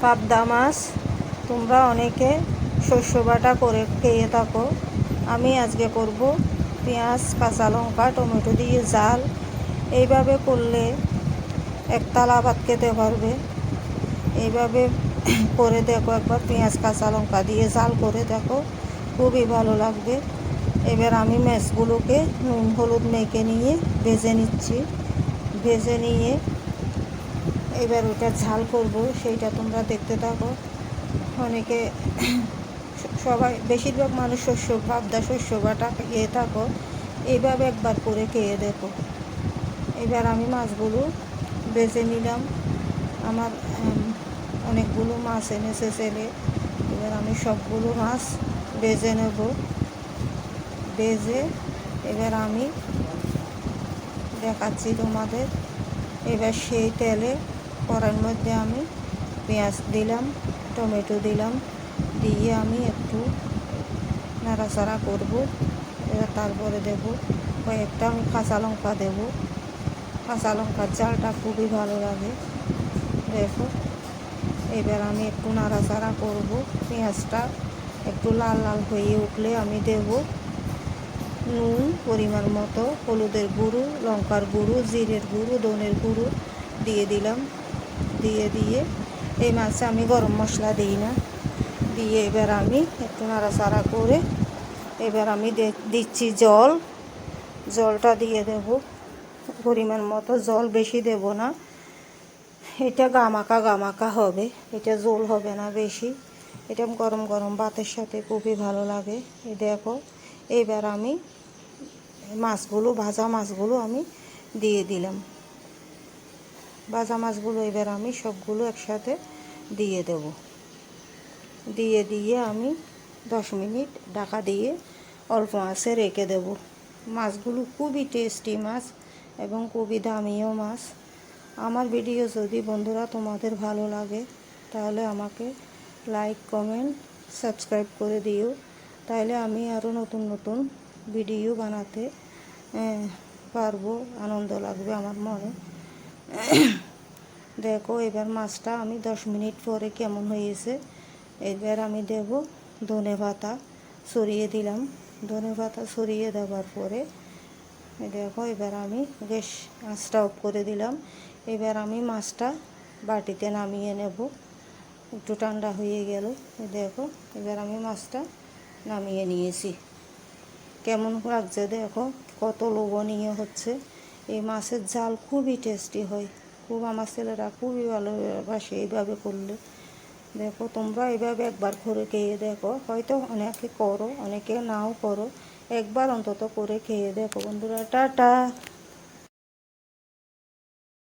পাবদা মাছ তোমরা অনেকে শস্য বাটা করে খেয়ে থাকো। আমি আজকে করব পেঁয়াজ, কাঁচা লঙ্কা, টমেটো দিয়ে জাল। এইভাবে করলে একতালা ভাত খেতে পারবে। এইভাবে করে দেখো একবার, পেঁয়াজ কাঁচা লঙ্কা দিয়ে জাল করে দেখো, খুবই ভালো লাগবে। এবার আমি মাছগুলোকে নুন হলুদ মেখে নিয়ে ভেজে নিচ্ছি। ভেজে নিয়ে এবার ওটা ঝাল করব, সেইটা তোমরা দেখতে থাকো। অনেকে সবাই বেশিরভাগ মানুষ পাবদা শস্য বাটা খেয়ে থাকো, এইভাবে একবার করে খেয়ে দেখো। এবার আমি মাছগুলো ভেজে নিলাম। আমার অনেকগুলো মাছ এনেছে ছেলে। এবার আমি সবগুলো মাছ ভেজে নেব। ভেজে এবার আমি দেখাচ্ছি তোমাদের। এবার সেই তেলে কড়াইয়ের মধ্যে আমি পেঁয়াজ দিলাম, টমেটো দিলাম, দিয়ে আমি একটু নাড়াচাড়া করব। এবার তারপরে দেব কয়েকটা আমি কাঁচা লঙ্কা দেব। কাঁচা লঙ্কার ঝালটা খুবই ভালো লাগে। দেখো, এবার আমি একটু নাড়াচাড়া করব। পেঁয়াজটা একটু লাল লাল হয়ে উঠলে আমি দেব নুন পরিমাণ মতো, হলুদের গুঁড়ো, লঙ্কার গুঁড়ো, জিরের গুঁড়ো, ধনের গুঁড়ো দিয়ে দিলাম। দিয়ে এই মাছে আমি গরম মশলা দিই না। দিয়ে এবার আমি একটু নাড়াচাড়া করে এবার আমি দিচ্ছি জল। জলটা দিয়ে দেব পরিমাণ মতো, জল বেশি দেব না। এটা গামাকা হবে, এটা জল হবে না বেশি। এটা গরম গরম ভাতের সাথে খুবই ভালো লাগে। এই দেখো, এবার আমি ভাজা মাছগুলো আমি দিয়ে দিলাম। ভাজা মাছগুলো এবার আমি সবগুলো একসাথে দিয়ে দেব। দিয়ে আমি 10 মিনিট ঢাকা দিয়ে অল্প আঁচে রেখে দেব। মাছগুলো খুবই টেস্টি মাছ এবং খুবই দামিও মাছ। আমার ভিডিও যদি বন্ধুরা তোমাদের ভালো লাগে তাহলে আমাকে লাইক, কমেন্ট, সাবস্ক্রাইব করে দিও। তাহলে আমি আরও নতুন নতুন ভিডিও বানাতে পারবো, আনন্দ লাগবে আমার মনে। দেখো, এবার মাছটা আমি 10 মিনিট পরে কেমন হয়েছে। এবার আমি দেব ধনেপাতা, ছড়িয়ে দিলাম। ধনেপাতা ছড়িয়ে দেওয়ার পরে দেখো, এবার আমি গ্যাস আঁচটা অফ করে দিলাম। এবার আমি মাছটা বাটিতে নামিয়ে নেব। একটু ঠান্ডা হয়ে গেল। দেখো, এবার আমি মাছটা নামিয়ে নিয়েছি। কেমন লাগছে দেখো, কত লোভনীয় হচ্ছে। এই মাছের ঝাল খুবই টেস্টি হয়। আমার ছেলেরা খুবই ভালোবাসে এইভাবে করলে। দেখো, তোমরা এইভাবে একবার করে খেয়ে দেখো। হয়তো অনেকে করো, অনেকে নাও করো, একবার অন্তত করে খেয়ে দেখো বন্ধুরা। টাটা।